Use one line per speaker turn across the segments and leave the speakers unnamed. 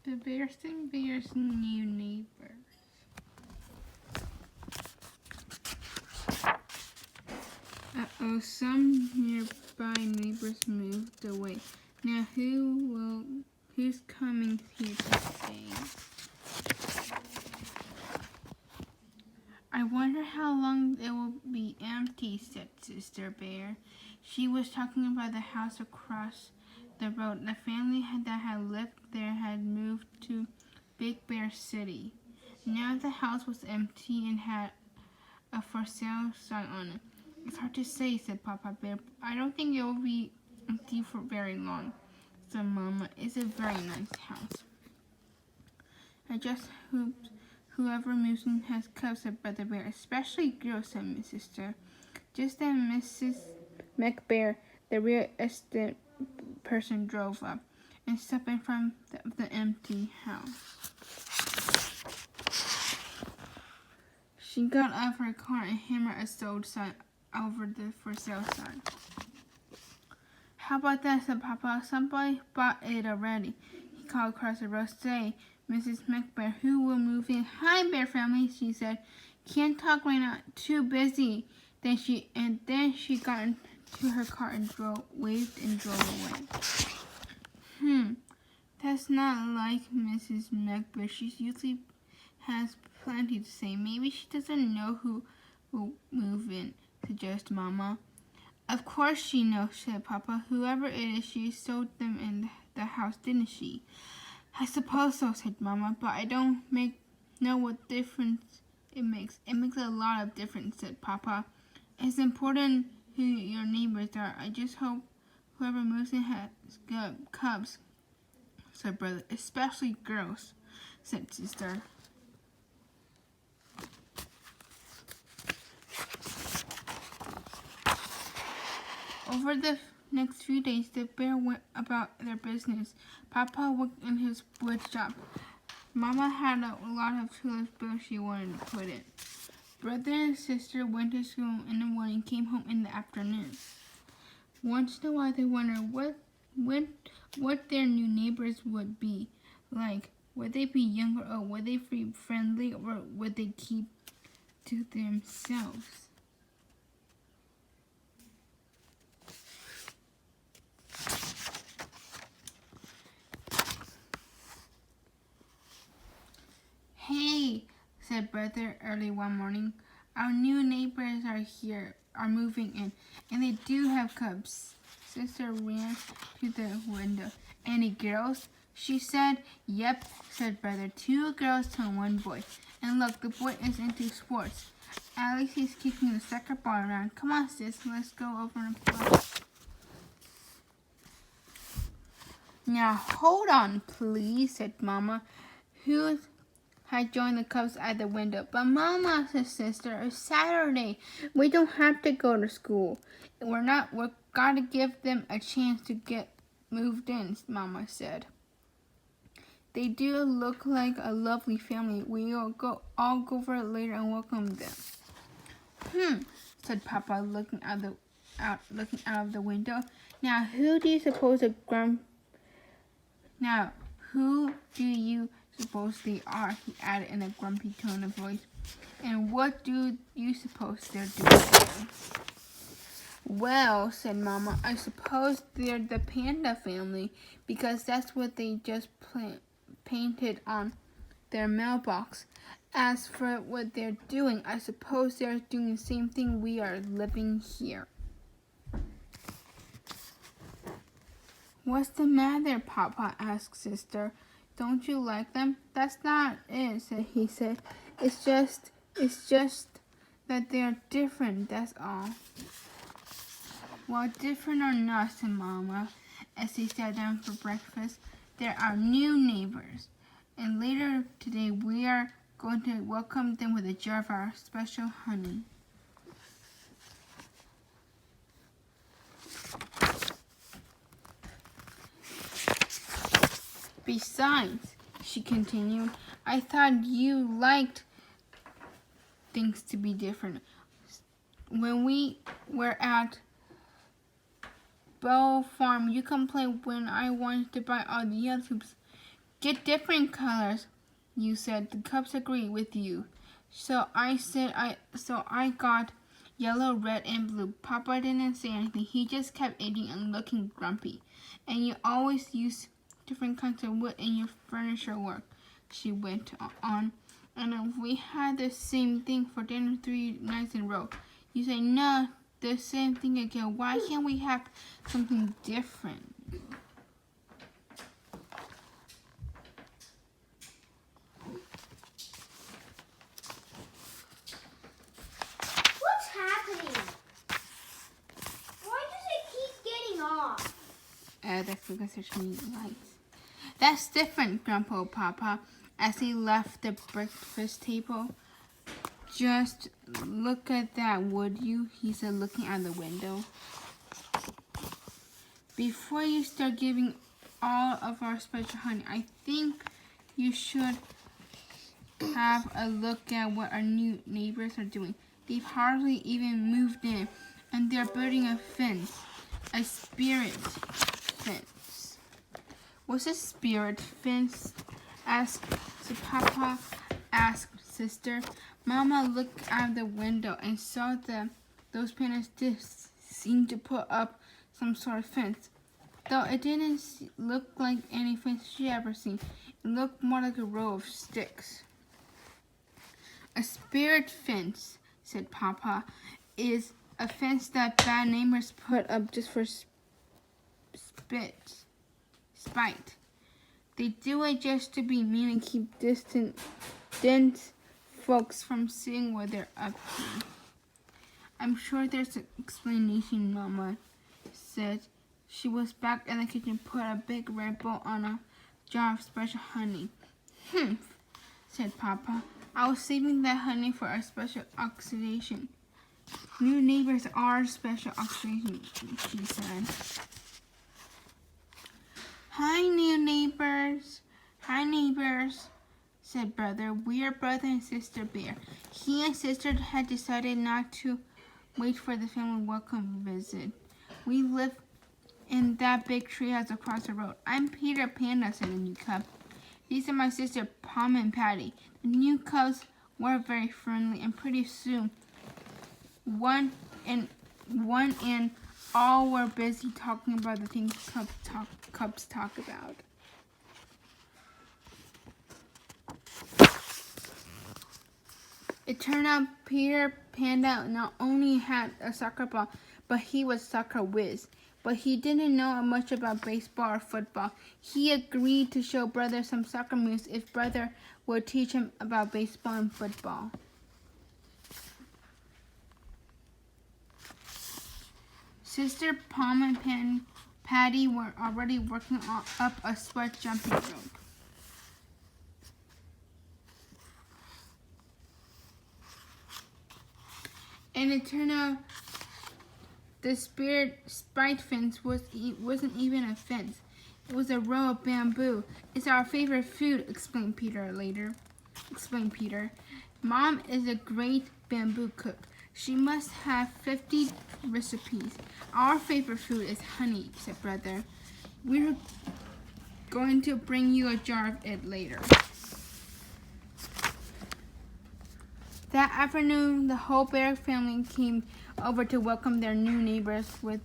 The Benenstain Bears' new neighbors. Uh-oh, some nearby neighbors moved away. Now who's coming here to stay? I wonder how long it will be empty, said Sister Bear. She was talking about the house across the road. The family that had lived there had moved to Big Bear City. Now the house was empty and had a for sale sign on it. It's hard to say, said Papa Bear. I don't think it will be empty for very long, said Mama. It's a very nice house. I just hope whoever moves in has cubs, said Brother Bear. Especially girls, said Miss Sister. Just then Mrs. McBear, the real estate person, drove up and stepped in front of the empty house. She got out of her car and hammered a sold sign over the for sale sign. How about that, said Papa. Somebody bought it already. He called across the road. Say, Mrs. McBear, who will move in? Hi, Bear family, she said. Can't talk right now. Too busy. Then she got into her car and waved and drove away. That's not like Mrs. McBear. She usually has plenty to say. Maybe she doesn't know who will move in, suggested Mama. Of course she knows, said Papa. Whoever it is, she sold them in the house, didn't she? I suppose so, said Mama, but I don't know what difference it makes. It makes a lot of difference, said Papa. It's important who your neighbors are. I just hope whoever moves in has good cubs, said Brother. Especially girls, said Sister. Over the next few days, the bear went about their business. Papa worked in his wood shop. Mama had a lot of tulips built she wanted to put in. Brother and sister went to school in the morning and came home in the afternoon. Once in a while, they wondered what their new neighbors would be like. Would they be younger, or would they be friendly, or would they keep to themselves? Hey, said Brother early one morning. Our new neighbors are moving in, and they do have cubs. Sister ran to the window. Any girls? She said. Yep, said Brother. 2 girls and 1 boy. And look, the boy is into sports. At least he's kicking the soccer ball around. Come on, sis, let's go over and play. Now, hold on, please, said Mama, who had joined the cubs at the window. But Mama, said Sister, it's Saturday. We don't have to go to school. We're gotta give them a chance to get moved in, Mama said. They do look like a lovely family. We'll go over it later and welcome them. Said Papa, looking out of the window. Now who do you suppose they are? He added in a grumpy tone of voice. And what do you suppose they're doing? Well, said Mama, I suppose they're the panda family, because that's what they just painted on their mailbox. As for what they're doing, I suppose they're doing the same thing we are, living here. What's the matter, Papa? Asked Sister. Don't you like them? That's not it, he said. It's just that they're different, that's all. Well, different or not, said Mama, as they sat down for breakfast, they're our new neighbors. And later today, we are going to welcome them with a jar of our special honey. Besides, she continued, I thought you liked things to be different. When we were at Bell Farm, you complained when I wanted to buy all the other tulips. Get different colors, you said. The cups agree with you. So I got yellow, red, and blue. Papa didn't say anything. He just kept eating and looking grumpy. And you always use different kinds of wood in your furniture work, she went on. And if we had the same thing for dinner 3 nights in a row, you say, no, the same thing again. Why can't we have something different?
What's happening? Why does it keep getting off?
That's because there's many lights. That's different, grumbled Papa, as he left the breakfast table. Just look at that, would you? He said, looking out the window. Before you start giving all of our special honey, I think you should have a look at what our new neighbors are doing. They've hardly even moved in, and they're building a fence, a spirit fence. What's a spirit fence? Asked Papa. Asked Sister. Mama looked out the window and saw that those pandas did seem to put up some sort of fence. Though it didn't look like any fence she ever seen. It looked more like a row of sticks. A spirit fence, said Papa, is a fence that bad neighbors put up just for spite. They do it just to be mean and keep dense folks from seeing what they're up to. I'm sure there's an explanation, Mama said. She was back in the kitchen, put a big red bowl on a jar of special honey. Humph, said Papa. I was saving that honey for our special oxidation. New neighbors are special oxidation, she said. Hi, new neighbors. Hi, neighbors, said Brother. We are Brother and Sister Bear. He and Sister had decided not to wait for the family welcome visit. We live in that big treehouse across the road. I'm Peter Panda, said the new cub. These are my sister Pom and Patty. The new cubs were very friendly, and pretty soon one and all were busy talking about the things cubs talk about. It turned out Peter Panda not only had a soccer ball, but he was soccer whiz. But he didn't know much about baseball or football. He agreed to show Brother some soccer moves if Brother would teach him about baseball and football. Sister Pom and Patty were already working up a sweat jumping rope. And it turned out the spite fence wasn't even a fence. It was a row of bamboo. It's our favorite food, explained Peter. Mom is a great bamboo cook. She must have 50 recipes. Our favorite food is honey, said Brother. We're going to bring you a jar of it later. That afternoon, the whole bear family came over to welcome their new neighbors with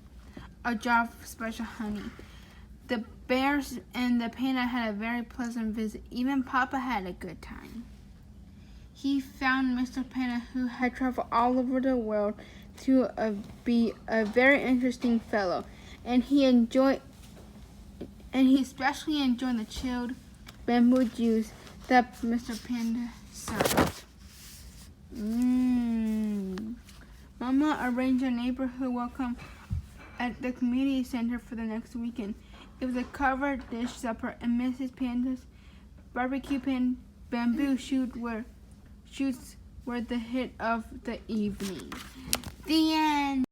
a jar of special honey. The bears and the panda had a very pleasant visit. Even Papa had a good time. He found Mr. Panda, who had traveled all over the world, to be a very interesting fellow, and he especially enjoyed the chilled bamboo juice that Mr. Panda served. Mama arranged a neighborhood welcome at the community center for the next weekend. It was a covered dish supper, and Mrs. Panda's barbecue bamboo shoots were the hit of the evening. The end.